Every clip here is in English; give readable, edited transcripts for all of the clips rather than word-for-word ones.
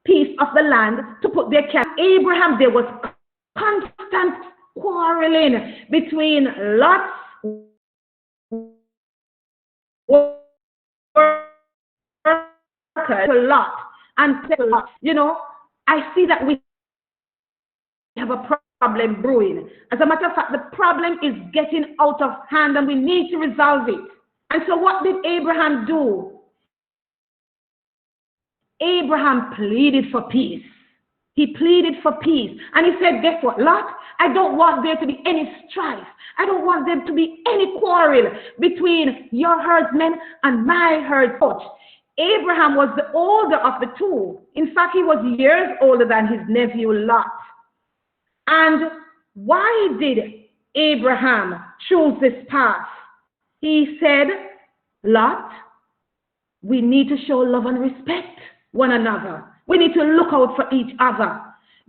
piece of the land to put their camp. Abraham, there was constant quarreling between Lot's workers to Lot and to Lot. I see that we have a problem brewing. As a matter of fact, the problem is getting out of hand and we need to resolve it. And so what did Abraham do? Abraham pleaded for peace. He pleaded for peace. And he said, guess what, Lot? I don't want there to be any strife. I don't want there to be any quarrel between your herdsmen and my herdsmen. Abraham was the older of the two. In fact, he was years older than his nephew Lot. And why did Abraham choose this path? He said, Lot, we need to show love and respect one another. We need to look out for each other.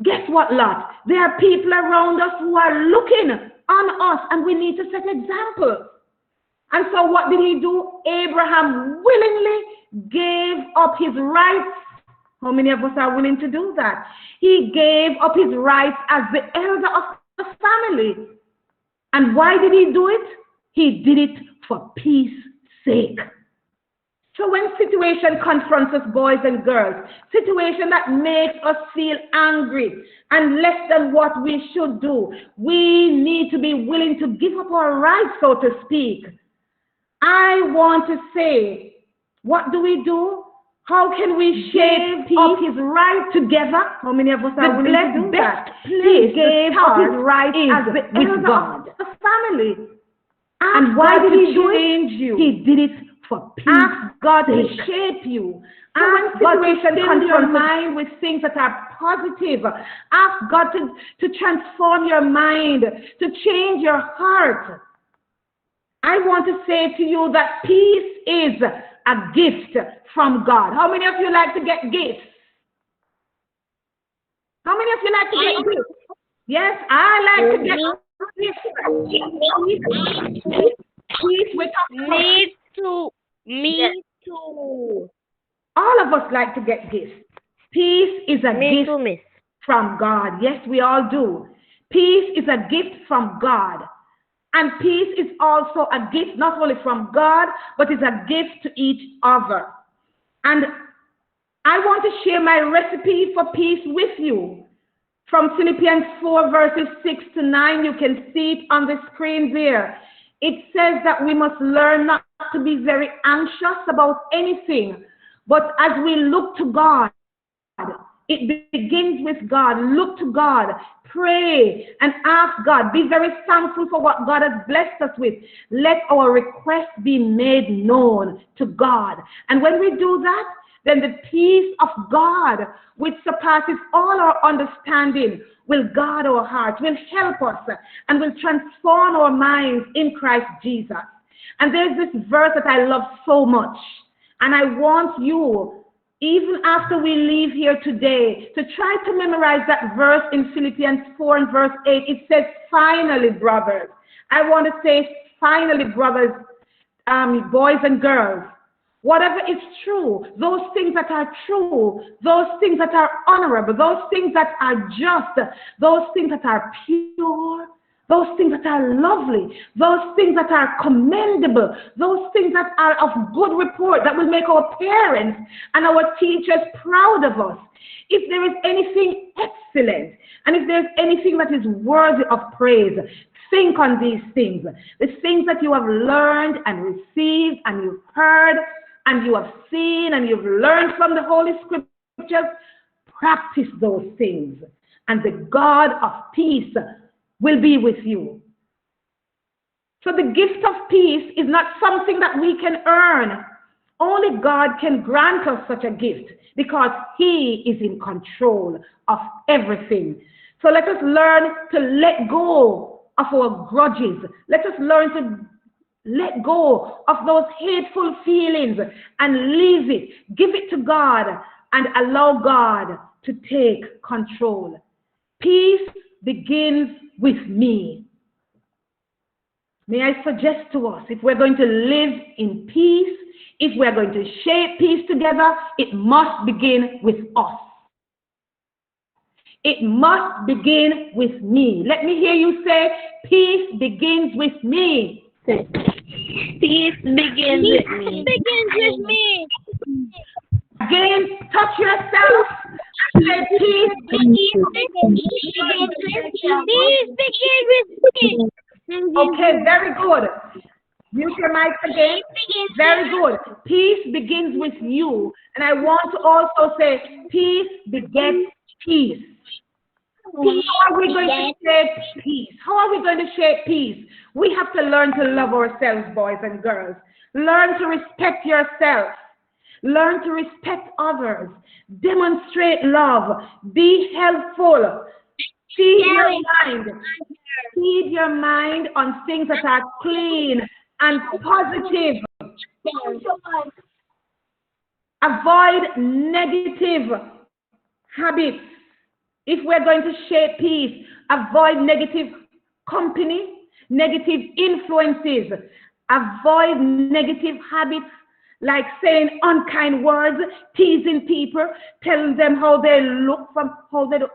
Guess what, Lot? There are people around us who are looking on us, and we need to set examples. And so what did he do? Abraham willingly gave up his rights. How many of us are willing to do that? He gave up his rights as the elder of the family. And why did he do it? He did it for peace sake. So when situation confronts us, boys and girls, situation that makes us feel angry and less than what we should do, we need to be willing to give up our rights, so to speak. I want to say, what do we do? How can we shape up his right together? How many of us are willing to do that? He gave up his right as the elder of the family. And why did he do it? He did it for peace. Ask God to shape you. Ask God to fill your mind with things that are positive. Ask God to transform your mind, to change your heart. I want to say to you that peace is a gift from God. How many of you like to get gifts? How many of you like to get gifts? Yes, I like to get gifts. Peace with us. Me too. Me too. All of us like to get gifts. Peace is a Me gift too, miss. from God. Yes, we all do. Peace is a gift from God. And peace is also a gift not only from God, but is a gift to each other. And I want to share my recipe for peace with you. From Philippians 4 verses 6 to 9, you can see it on the screen there. It says that we must learn not to be very anxious about anything, but as we look to God, it begins with God. Look to God, pray and ask God. Be very thankful for what God has blessed us with. Let our requests be made known to God. And when we do that, then the peace of God, which surpasses all our understanding, will guard our hearts, will help us, and will transform our minds in Christ Jesus. And there's this verse that I love so much. And I want you, even after we leave here today, to try to memorize that verse in Philippians 4 and verse 8. It says, finally, brothers. I want to say, finally, brothers, boys and girls, whatever is true, those things that are true, those things that are honorable, those things that are just, those things that are pure, those things that are lovely, those things that are commendable, those things that are of good report, that will make our parents and our teachers proud of us. If there is anything excellent, and if there's anything that is worthy of praise, think on these things. The things that you have learned and received and you've heard and you have seen and you've learned from the Holy Scriptures, practice those things. And the God of peace will be with you. So the gift of peace is not something that we can earn. Only God can grant us such a gift because He is in control of everything. So let us learn to let go of our grudges. Let us learn to let go of those hateful feelings and leave it. Give it to God and allow God to take control. Peace begins with me. May I suggest to us, if we're going to live in peace, If we're going to shape peace together, it must begin with us. It must begin with me. Let me hear you say, peace begins with me. Peace begins with me. Begins with me. Again, touch yourself and say, peace begins with me. Peace begins with me. Okay, very good. Mute your mic again. Very good. Peace begins with you. And I want to also say, peace begets peace. How are we going to shape peace? How are we going to shape peace? We have to learn to love ourselves, boys and girls. Learn to respect yourself. Learn to respect others. Demonstrate love. Be helpful. Feed your mind. Feed your mind on things that are clean and positive. Avoid negative habits. If we're going to shape peace, avoid negative company, negative influences. Avoid negative habits like saying unkind words, teasing people, telling them how they look from how they do.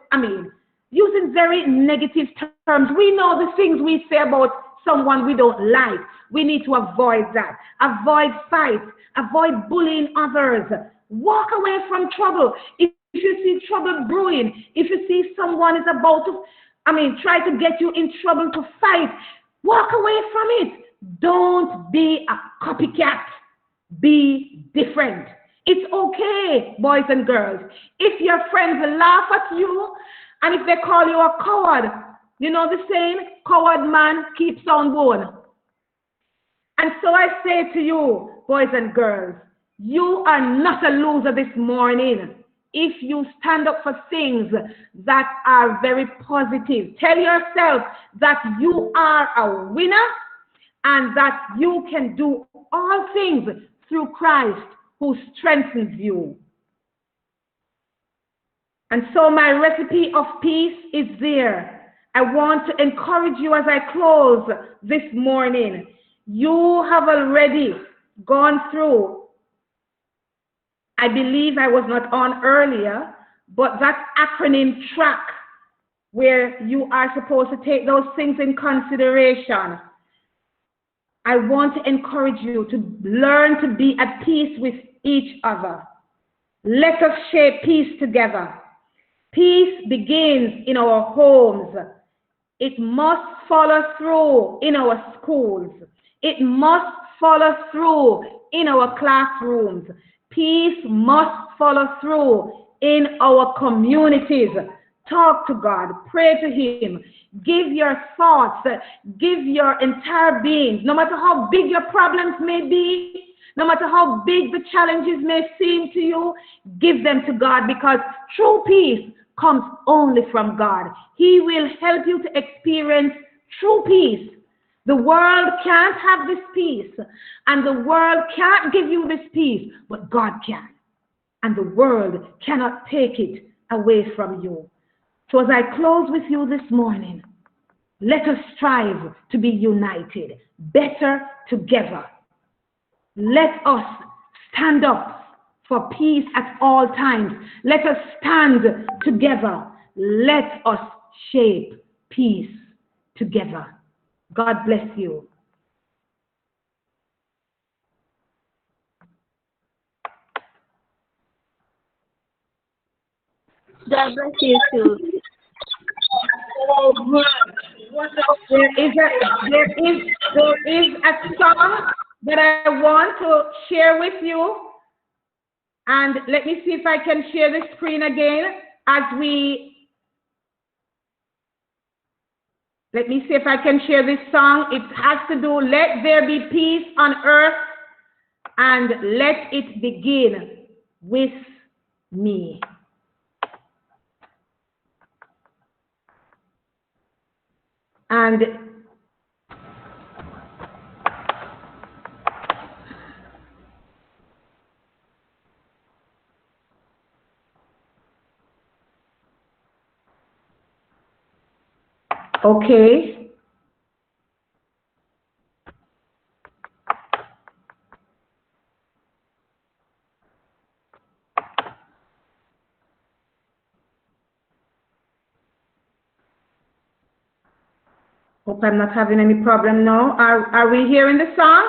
Using very negative terms. We know the things we say about someone we don't like. We need to avoid that. Avoid fights. Avoid bullying others. Walk away from trouble. If you see trouble brewing, if you see someone is about to, try to get you in trouble to fight, walk away from it. Don't be a copycat. Be different. It's okay, boys and girls. If your friends laugh at you and if they call you a coward, you know the saying, coward man keeps on bone. And so I say to you, boys and girls, you are not a loser this morning if you stand up for things that are very positive. Tell yourself that you are a winner and that you can do all things through Christ who strengthens you. And so my recipe of peace is there. I want to encourage you as I close this morning. You have already gone through, I believe I was not on earlier, but that acronym track where you are supposed to take those things in consideration. I want to encourage you to learn to be at peace with each other. Let us shape peace together. Peace begins in our homes. It must follow through in our schools. It must follow through in our classrooms. Peace must follow through in our communities. Talk to God. Pray to Him. Give your thoughts. Give your entire being. No matter how big your problems may be, no matter how big the challenges may seem to you, give them to God, because true peace comes only from God. He will help you to experience true peace. The world can't have this peace, and the world can't give you this peace, but God can. And the world cannot take it away from you. So as I close with you this morning, let us strive to be united, better together. Let us stand up for peace at all times. Let us stand together. Let us shape peace together. God bless you. God bless you too. There is a song that I want to share with you. And let me see if I can share the screen again let me see if I can share this song. It has to do, let there be peace on earth and let it begin with me. And okay. Hope I'm not having any problem now. Are we hearing the song?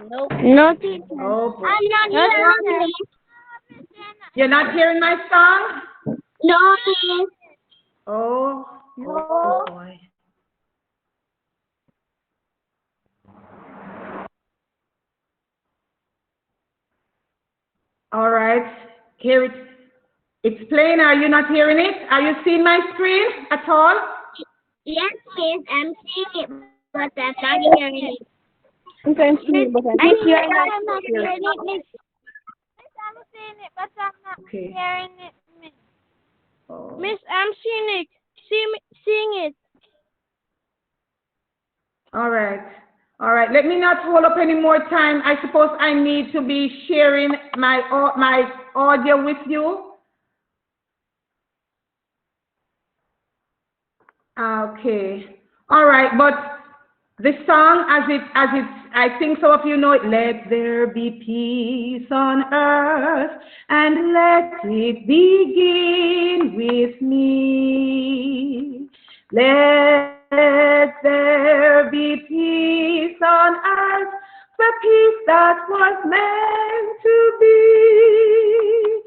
Nope. No, teacher. Oh, boy. I'm not hearing it. You're not hearing my song? No, miss. Oh, No. boy. All right. Here it's playing. Are you not hearing it? Are you seeing my screen at all? Yes, miss. I'm seeing it, but I'm not hearing it. I'm trying to see, but I'm I think you're I'm not not here. hearing it, miss. I'm seeing it, but I'm not Okay. hearing it, miss. Oh. Miss, I'm seeing it. Seeing it. All right. All right. Let me not hold up any more time. I suppose I need to be sharing my audio with you. Okay. All right. But the song, I think some of you know it. Let there be peace on earth, and let it begin with me. Let there be peace on earth, the peace that was meant to be,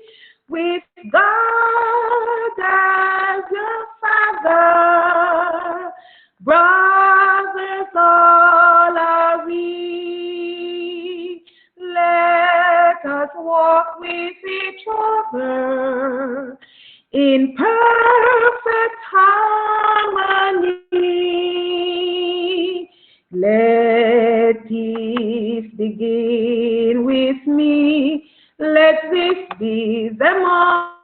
with God as your Father. Brothers all are we. Let us walk with each other in perfect harmony. Let peace begin with me. Let this be the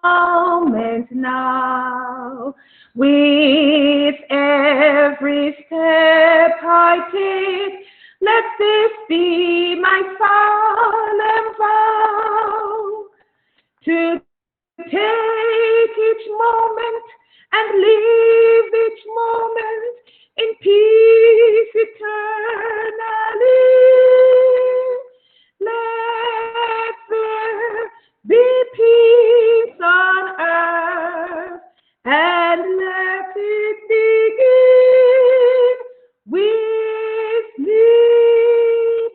moment now. With every step I take, let this be my solemn vow, to take each moment and live each moment in peace eternally. Let there be peace on earth, and let it begin with me.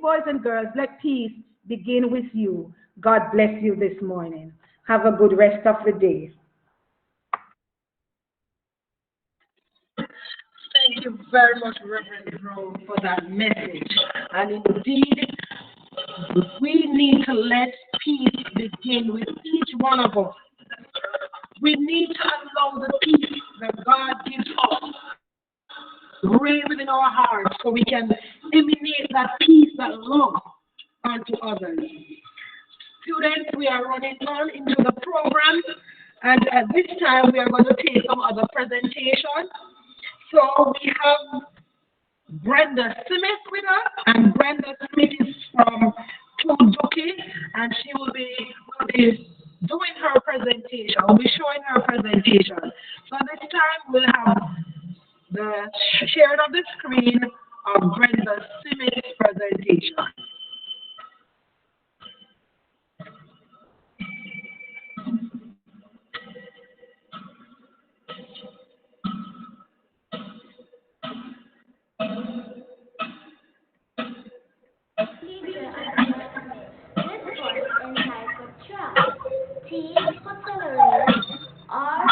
Boys and girls, let peace begin with you. God bless you this morning. Have a good rest of the day. Thank you very much, Reverend Rose, for that message. And indeed, we need to let peace begin with each one of us. We need to allow the peace that God gives us reign within our hearts so we can emanate that peace, that love onto others. Students, we are running on into the program, and at this time we are going to take some other presentations. So we have Brenda Smith with us, and Brenda Smith is from Tuduki, and she will be doing her presentation. We'll be showing her presentation. So this time we'll have the sharing of the screen of Brenda Smith's presentation. T for tolerate, R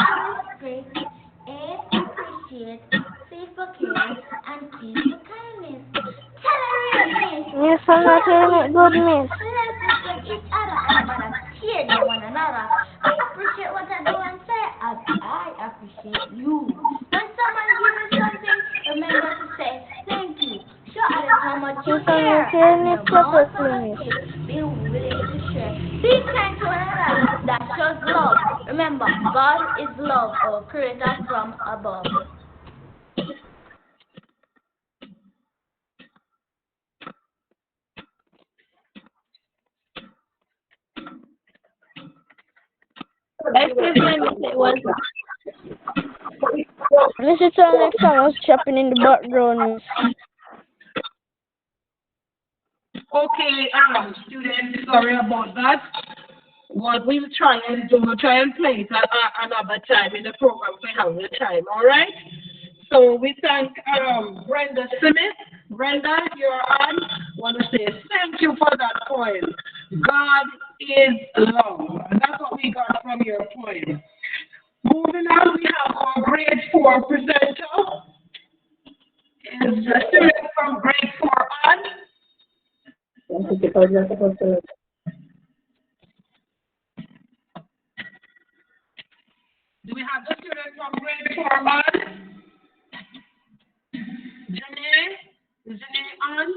for respect, A for appreciate, C for care, and T for kindness. Tolerate, miss. Yes, I'm not hearing it good, miss. Let's respect each other and never cheer to one another. Appreciate what I do and say as I appreciate you. When someone gives you something, remember to say thank you. Show others how much you care. And the most of be willing to share. Be kind to one another. That shows love. Remember, God is love, our creator from above. Excuse me, miss, it was. Miss, it sounded like someone was chopping in the background, miss. Okay, students, sorry about that. What we'll try and do, we'll try and play it another time in the program if we have the time, all right? So we thank Brenda Smith. Brenda, you're on. Want to say thank you for that poem. God is love. And that's what we got from your poem. Moving on, we have our grade 4 presenter. Is the student from grade 4 on? Do we have the student from grade 4 on? Janae? Is Janae on?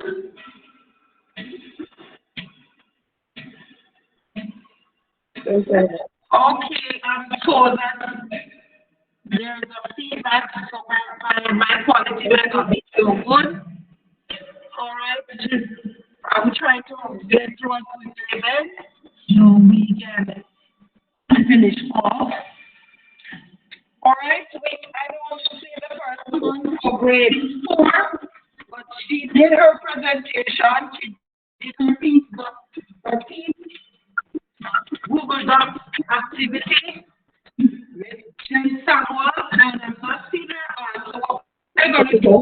Okay, I'm told that there's a feedback, so my quality might not be so good. All right, I'm trying to get through it quickly then, so we can finish off. All right, I don't see the first one for grade 4, but she did her presentation. She did her Google Docs activity with Jen Samuel, and I'm not seeing her on. So what we're going to do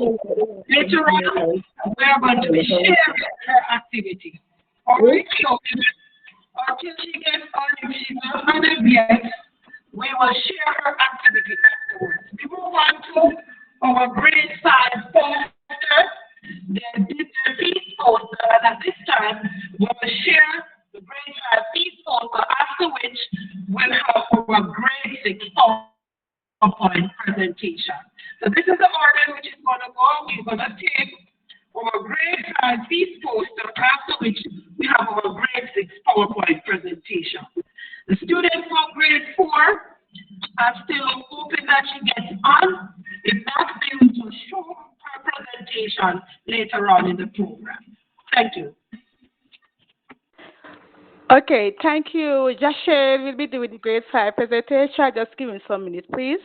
later on, we're going to share her activity. All right, so until she gets on, if she's not on it yet, we will share her activity afterwards. We move on to our grade 5 poster. They did their piece poster, and at this time, we will share the grade 5 piece poster, after which we'll have our grade 6 PowerPoint presentation. So this is the order in which it's going to go. We're going to take our grade 5 piece poster, after which we have our grade 6 PowerPoint presentation. The student from grade 4 are still hoping that she gets on. If not, they will show her presentation later on in the program. Thank you. Okay, thank you. Joshua will be doing the grade 5 presentation. Just give me some minutes, please.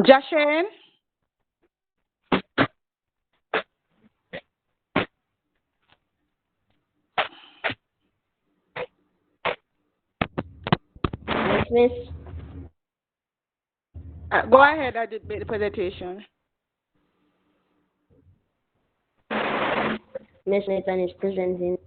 Joshua? Miss Go ahead, I did make the presentation. Miss Nathan is presenting.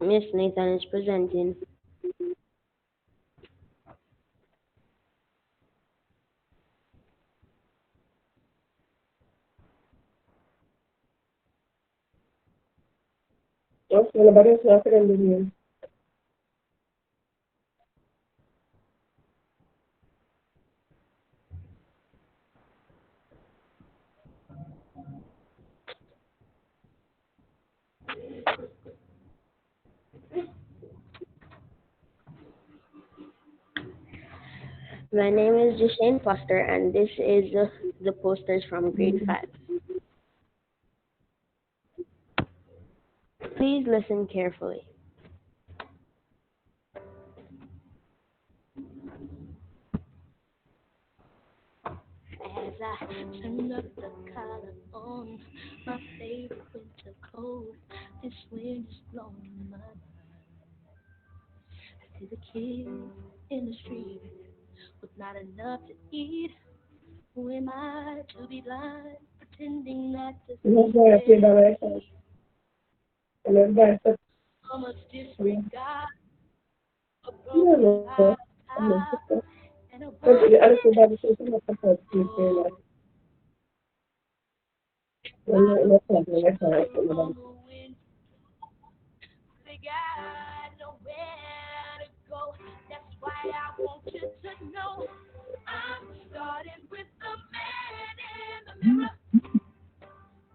Miss Nathan is presenting. My name is Jashane Foster, and this is the posters from grade 5. Please listen carefully. As I turn up the collar on my favorite winter coat, this wind is blowing my mind. I see the kids in the street with not enough to eat. Who am I to be blind, pretending not to see? How much disregard a broken heart and a burden soul. On the wind, they got nowhere to go. That's why I want you to know I'm starting with the man in the mirror.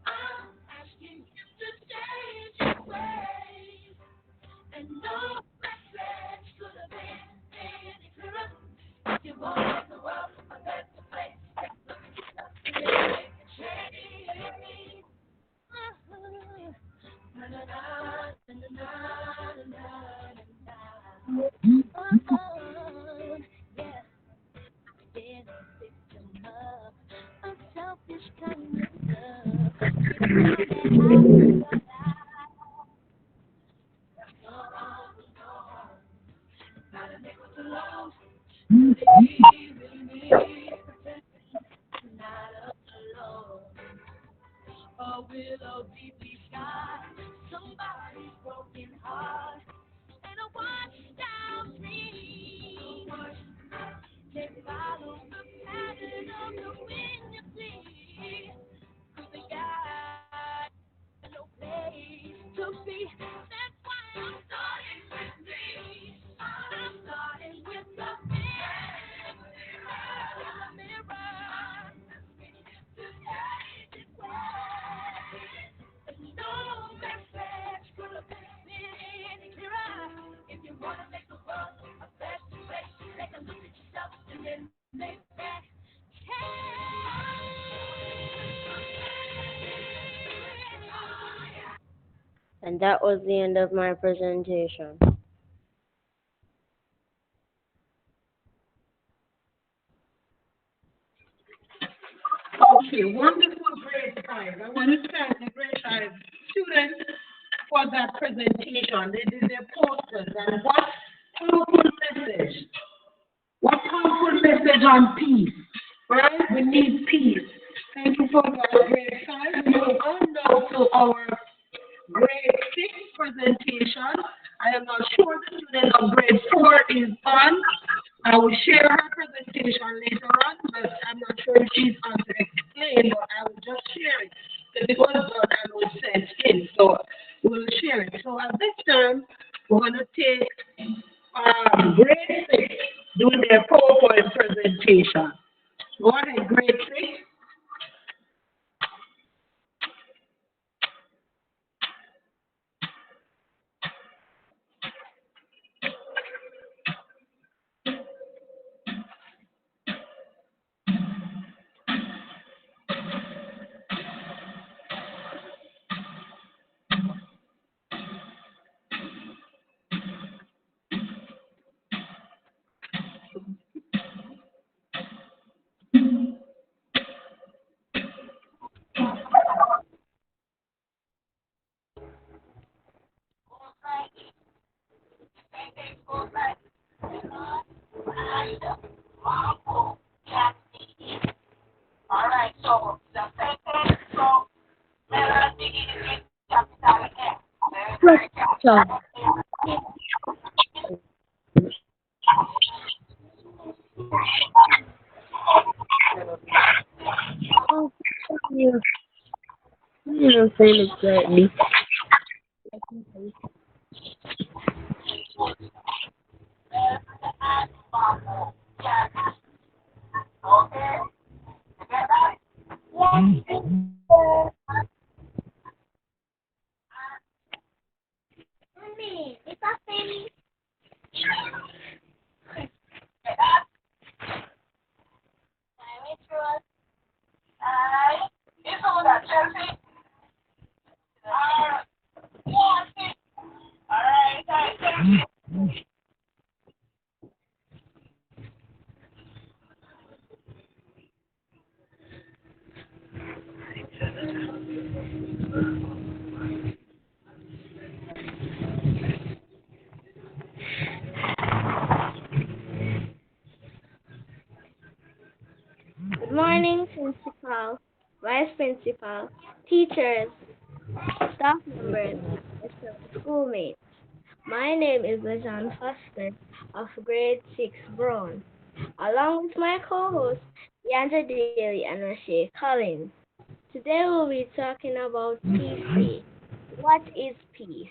I'm asking him to change his ways. And no message could have been any clearer. If you want to make the world a better place, take a look at yourself and make a change. Na na na na na na na na. Oh, yeah, been a victim of selfish kind of love. It's all that gotta make what's alone. Really, not alone. Or will a deeply sky somebody's broken heart and a washed out dream? They follow the pattern of the wind you see. Cause they got no place to be. That's why I'm starting with me. I'm starting with the mirror. No message could have been any clearer. If you want to make the world a better place, take a look at yourself and then make that change. And that was the end of my presentation. Okay, wonderful grade five. I want to thank the grade five students for that presentation. They did their posters and what powerful message. What powerful message on peace, right? We need peace. Thank you for that grade five. We move on now to our grade six presentation. I am not sure the student of grade four is on. I will share her presentation later on, but I'm not sure if she's on to explain, but I will just share it. Because it was done and was sent in, so we'll share it. So at this time, we're going to take grade six doing their PowerPoint presentation. Go ahead, grade six. Oh, you don't say exactly. Mommy, it's a thing. Good morning, principal, vice principal, teachers, staff members, schoolmates. My name is Lejean Foster of grade 6 Brown, along with my co-hosts Yanta Daly and Rashay Collins. Today we'll be talking about peace day. What is peace?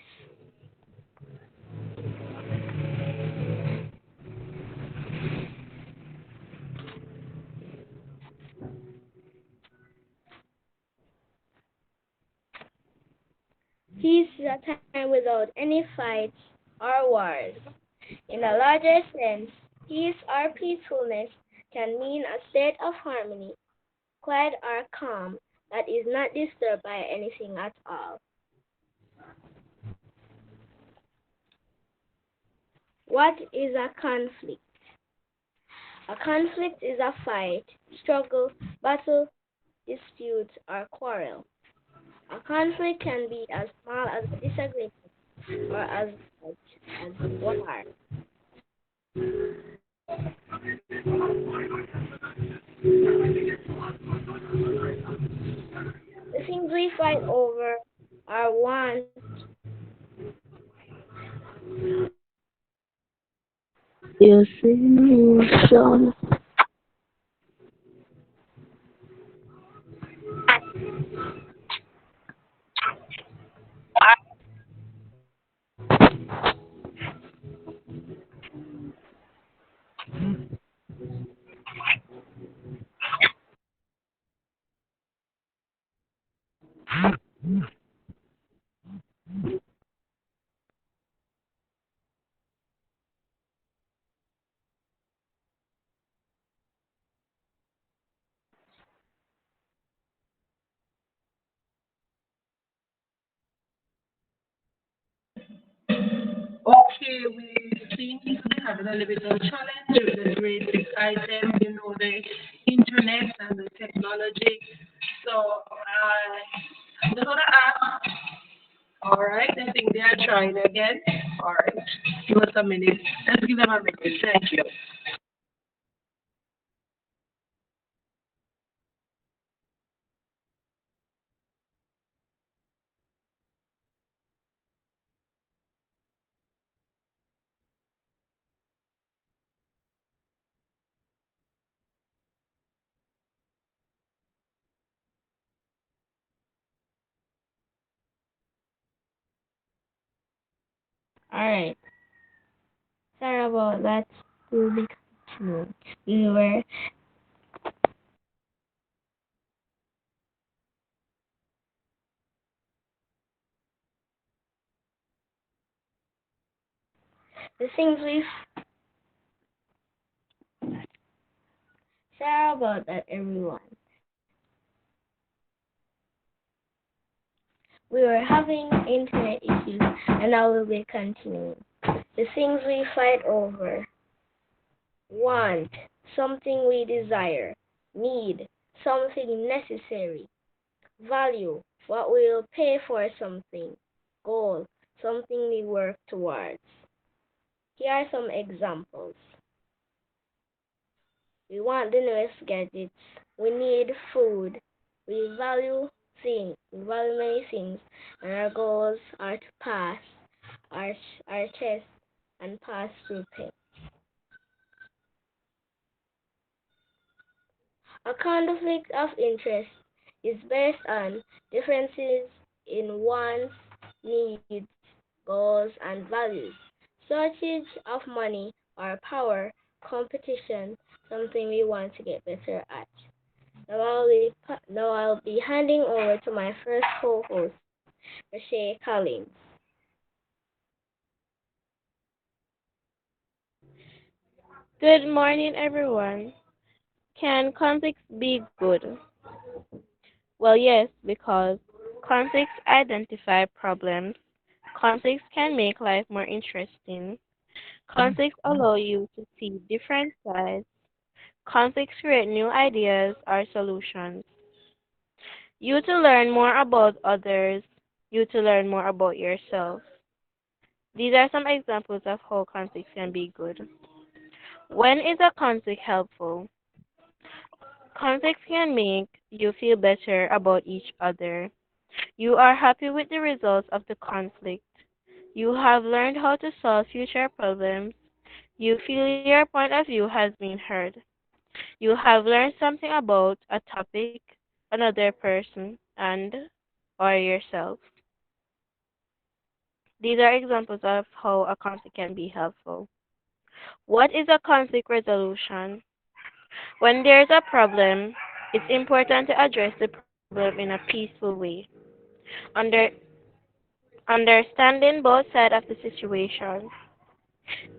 Peace is a time without any fights or wars. In a larger sense, peace or peacefulness can mean a state of harmony, quiet or calm that is not disturbed by anything at all. What is a conflict? A conflict is a fight, struggle, battle, dispute, or quarrel. A conflict can be as small as a disagreement or as large as war. The things we fight over are want, Yes, emotion. Okay, we seem to be having a little bit of challenge with the grade 6 item, the internet and the technology. So I'm just gonna ask. All right, I think they are trying again. All right, give us a minute. Let's give them a minute. Thank you. alright. Sorry about that. We'll be continuing. We were the things we sorry about that, everyone. We were having internet issues, and now we'll be continuing. The things we fight over: want, something we desire; need, something necessary; value, what we'll pay for something; goal, something we work towards. Here are some examples. We want the newest gadgets. We need food. We value many things, and our goals are to pass our tests and pass through tests. A conflict of interest is based on differences in wants, needs, goals, and values. Shortage of money or power, competition, something we want to get better at. Now I'll be handing over to my first co-host, Rashay Collins. Good morning, everyone. Can conflicts be good? Well, yes, because conflicts identify problems. Conflicts can make life more interesting. Conflicts allow you to see different sides. Conflicts create new ideas or solutions. You to learn more about others. You to learn more about yourself. These are some examples of how conflicts can be good. When is a conflict helpful? Conflicts can make you feel better about each other. You are happy with the results of the conflict. You have learned how to solve future problems. You feel your point of view has been heard. You have learned something about a topic, another person, and or yourself. These are examples of how a conflict can be helpful. What is a conflict resolution? When there's a problem, it's important to address the problem in a peaceful way. Under, Understanding both sides of the situation.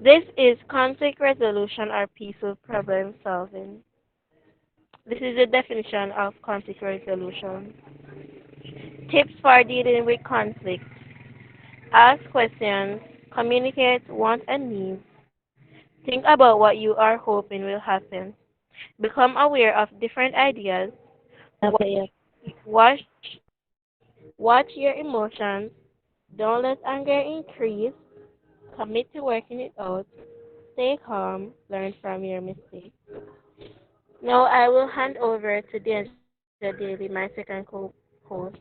This is conflict resolution or peaceful problem solving. This is the definition of conflict resolution. Tips for dealing with conflict. Ask questions, communicate wants and needs, think about what you are hoping will happen, become aware of different ideas, watch, watch your emotions, don't let anger increase, commit to working it out, stay calm, learn from your mistakes. Now I will hand over to Deja Daly, my second co-host.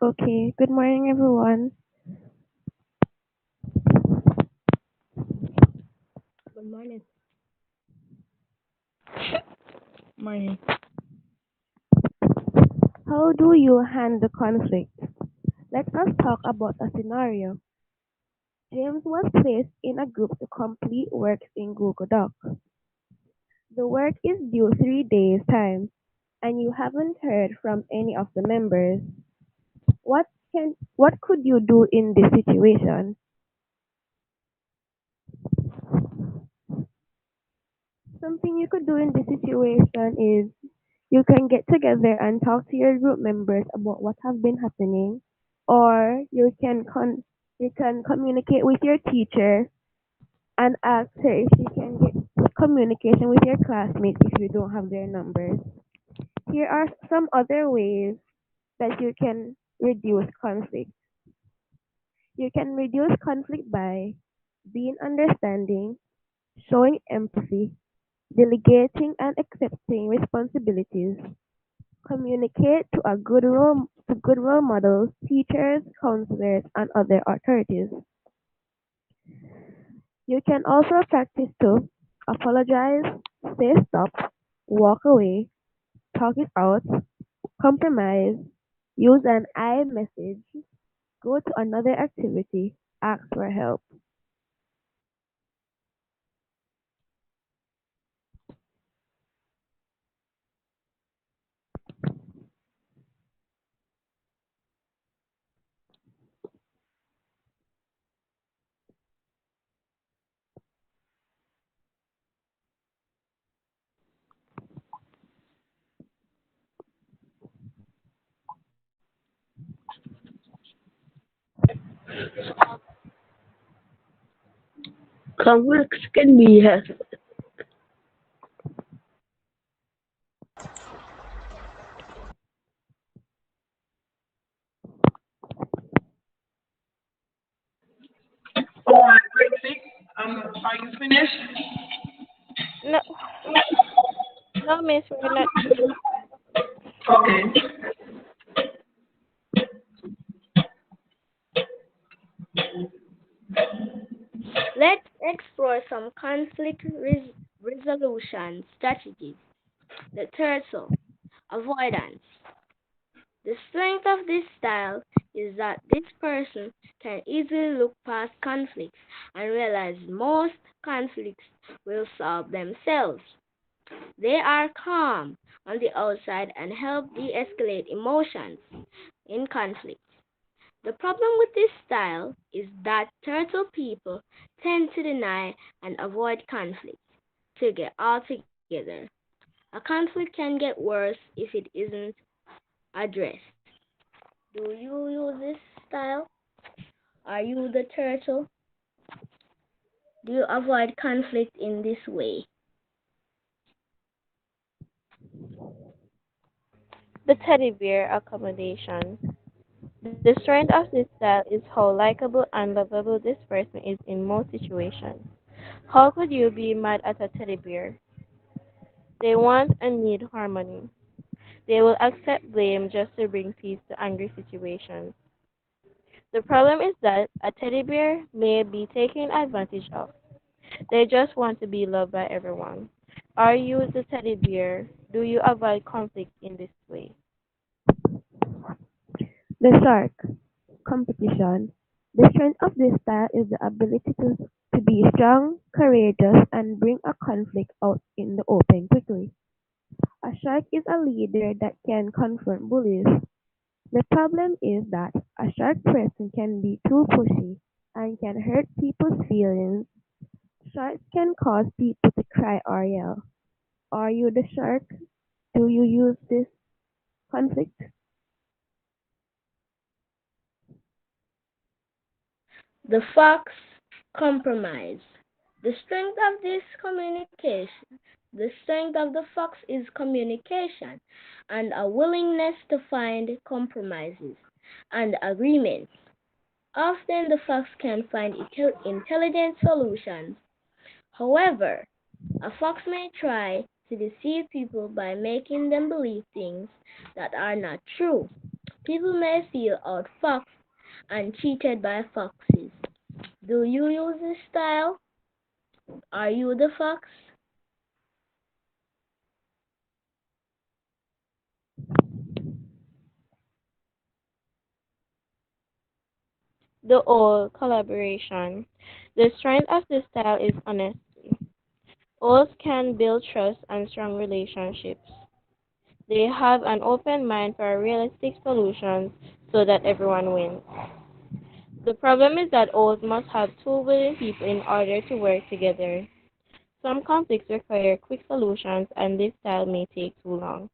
Okay, good morning, everyone. Good morning. Morning. How do you handle conflict? Let us talk about a scenario. James was placed in a group to complete works in Google Docs. The work is due 3 days' time, and you haven't heard from any of the members. What could you do in this situation? Something you could do in this situation is you can get together and talk to your group members about what has been happening, or you can communicate with your teacher and ask her if she can get communication with your classmates if you don't have their numbers. Here are some other ways that you can reduce conflict. You can reduce conflict by being understanding, showing empathy, delegating and accepting responsibilities, communicate to good role models, teachers, counselors, and other authorities. You can also practice to apologize, say stop, walk away, talk it out, compromise, use an I message, go to another activity, ask for help. Conflicts can be all right, great. Are you finished? No, no, Miss, we're not. Okay. Let's explore some conflict resolution strategies. The turtle, avoidance. The strength of this style is that this person can easily look past conflicts and realize most conflicts will solve themselves. They are calm on the outside and help de escalate emotions in conflict. The problem with this style is that turtle people tend to deny and avoid conflict altogether. A conflict can get worse if it isn't addressed. Do you use this style? Are you the turtle? Do you avoid conflict in this way? The teddy bear accommodation. The strength of this style is how likable and lovable this person is in most situations. How could you be mad at a teddy bear? They want and need harmony. They will accept blame just to bring peace to angry situations. The problem is that a teddy bear may be taken advantage of. They just want to be loved by everyone. Are you the teddy bear? Do you avoid conflict in this way? The shark competition. The strength of this style is the ability to be strong, courageous, and bring a conflict out in the open quickly. A shark is a leader that can confront bullies. The problem is that a shark person can be too pushy and can hurt people's feelings. Sharks can cause people to cry or yell. Are you the shark? Do you use this conflict? The fox compromise. The strength of this communication, the strength of the fox is communication and a willingness to find compromises and agreements. Often the fox can find intelligent solutions. However, a fox may try to deceive people by making them believe things that are not true. People may feel outfoxed and cheated by foxes. Do you use this style? Are you the fox? The old collaboration. The strength of this style is honesty. Owls can build trust and strong relationships. They have an open mind for realistic solutions so that everyone wins. The problem is that owls must have two willing people in order to work together. Some conflicts require quick solutions and this style may take too long.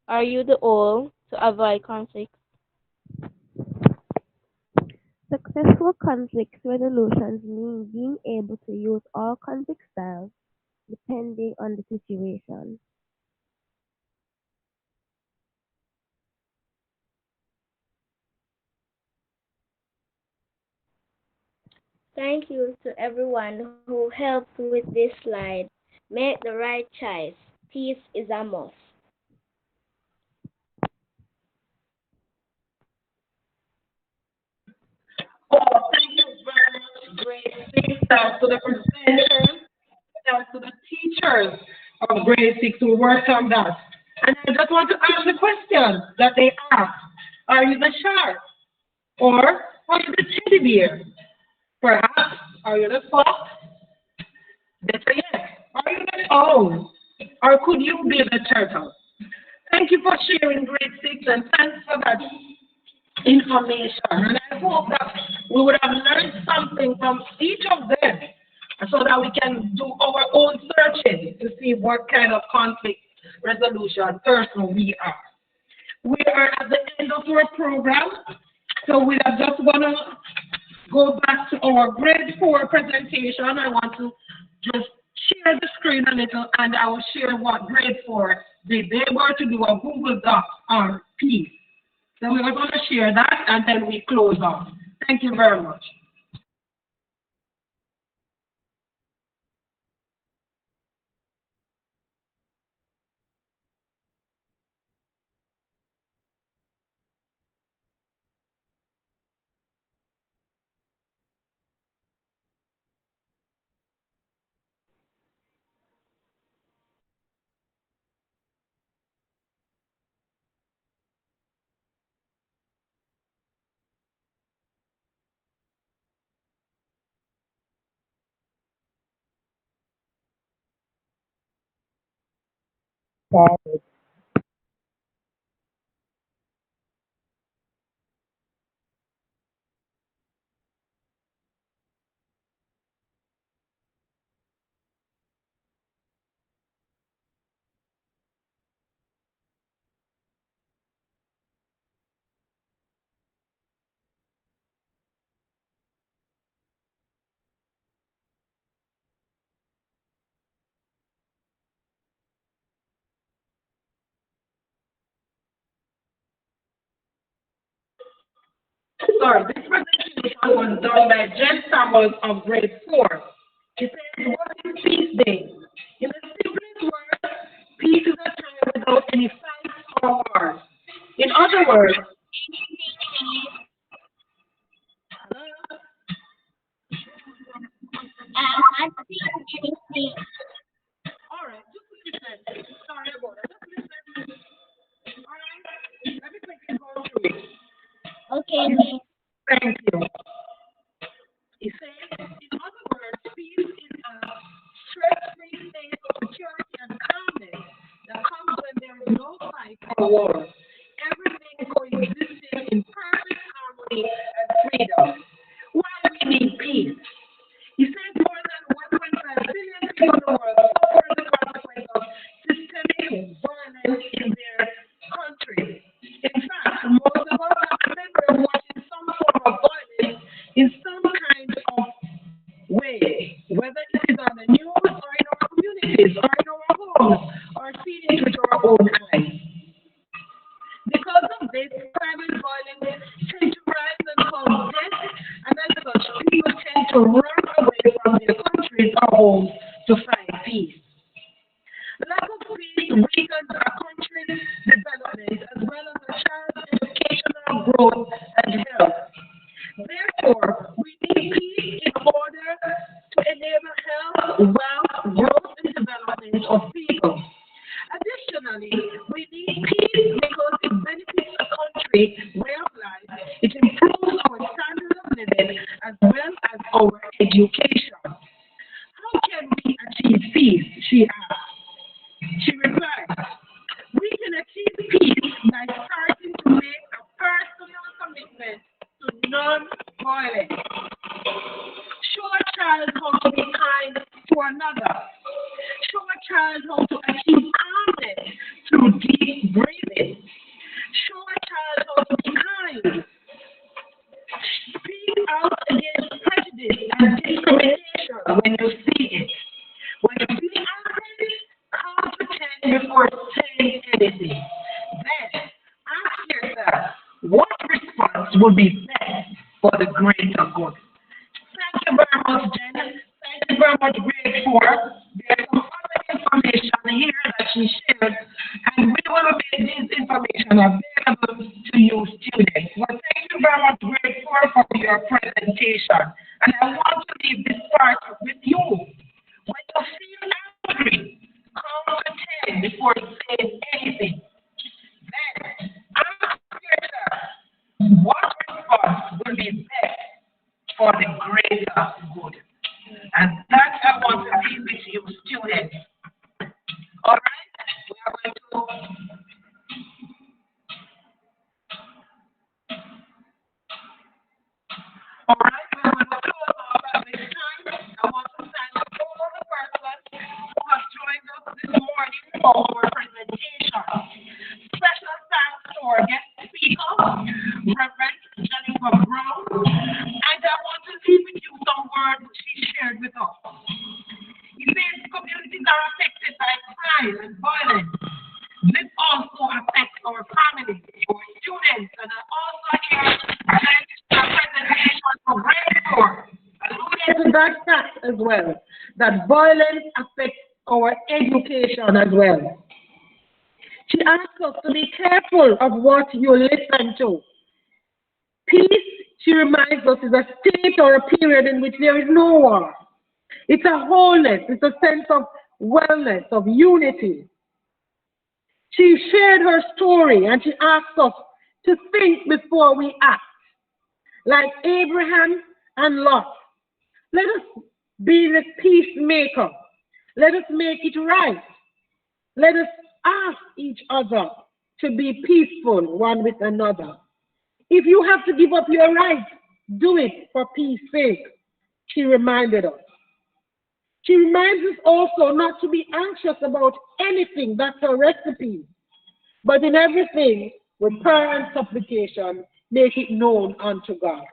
Are you the owl to avoid conflicts? Successful conflict resolutions mean being able to use all conflict styles depending on the situation. Thank you to everyone who helped with this slide. Make the right choice. Peace is a must. Oh, thank you very much, grade six. Thanks to the presenters, thanks to the teachers of grade six who worked on that. And I just want to ask the question that they asked. Are you the shark? Or are you the teddy bear? Perhaps, are you the fox? Better yet, are you the owl? Or could you be the turtle? Thank you for sharing grade six and thanks for that information. And I hope that we would have learned something from each of them so that we can do our own searching to see what kind of conflict resolution person we are. We are at the end of our program, so we are just going to go back to our grade four presentation. I want to just share the screen a little and I will share what grade four did. They were to do a Google Doc on peace. So we are going to share that and then we close off. Thank you very much. Sorry, this presentation was done by Jen Samuels of grade four. She says, what is Peace Day? In the simplest words, peace is a time without any fights or other words, I see anything. all right, just listen. Sorry about that. Just listen. All right, let me quickly go through it. Okay, miss. Thank you. He says, in other words, peace is a stress-free state of security and calmness that comes when there is no fight or war. Everything coexisting in perfect harmony and freedom. Why we need peace? He says more than 1.5 billion people in the world suffer the consequence of systemic violence in their country. In fact, most of us have a memory of watching some form of violence in some kind of way, whether it is on the news or in our communities or in our homes or seen it with our own eyes. Because of this, private violence tend to rise and cause death, and as such, people tend to run away from their countries or homes to find peace. Lack of peace weakens a country's development as well as a child's educational growth and health. Therefore, we need peace in order to enable health, wealth, growth, and development of people. Additionally, we need peace because it benefits a country's way of life, it improves our standard of living, as well as our education. How can we achieve peace? She asked. She replied, we can achieve peace by starting to make a personal commitment to non-violence. Show a child how to be kind to another. Show a child how to achieve calmness through deep breathing. Show a child how to be kind. Speak out against prejudice and discrimination when you see it. When you feel angry, calm to 10 before saying anything. Then ask yourself, what response would be best for the greater good? Thank you very much, Jen. Thank you very much, grade 4. There's some other information here that she shared, and we will make this information available to you students. Well, thank you very much, grade 4, for your presentation. And I want to leave this part with you. When you feel angry, count to 10 before saying anything. Then ask yourself, what response will be best for the greater good? And that I want to leave with you, students. All right? We are going to. All right, we're going to close off at this time. I want to thank all the persons who have joined us this morning for our presentation. Special thanks to our guest speaker, Reverend Jennifer Brown. And I want to leave with you some words she shared with us. He says communities are affected by crime and violence. This also affects our families, our students, and I also hear a presentation from grade 4 alluding to that fact as well, that violence affects our education as well. She asks us to be careful of what you listen to. Peace, she reminds us, is a state or a period in which there is no war. It's a wholeness, it's a sense of wellness, of unity. She shared her story and she asked us to think before we act, like Abraham and Lot. Let us be the peacemaker. Let us make it right. Let us ask each other to be peaceful one with another. If you have to give up your rights, do it for peace sake, she reminded us. She reminds us also not to be anxious about anything. That's her recipe. But in everything, with prayer and supplication, make it known unto God.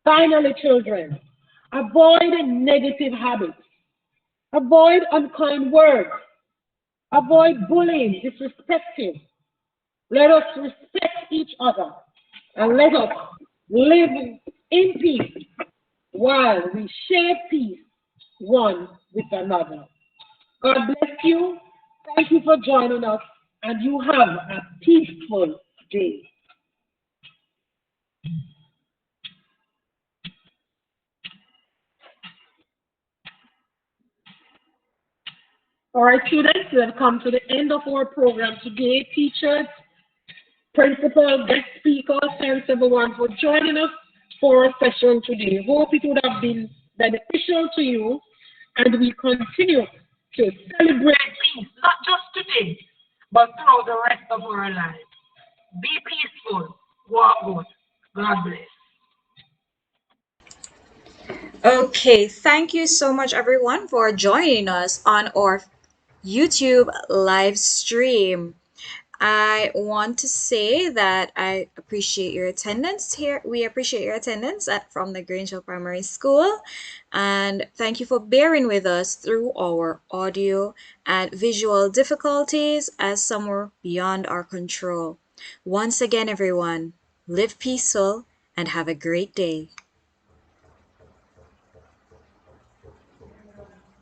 Finally, children, avoid negative habits. Avoid unkind words. Avoid bullying, disrespecting. Let us respect each other and let us live in peace while we share peace one with another. God bless you. Thank you for joining us. and you have a peaceful day. All right, students, we have come to the end of our program today. Teachers, principal, guest speakers, thanks everyone for joining us for our session today. Hope it would have been beneficial to you, and we continue to celebrate peace, not just today, but throughout the rest of our lives. Be peaceful, walk good. God bless. Okay, thank you so much, everyone, for joining us on our YouTube live stream. I want to say that I appreciate your attendance here. We appreciate your attendance from the Grange Primary School. And thank you for bearing with us through our audio and visual difficulties as some were beyond our control. Once again, everyone, live peaceful and have a great day.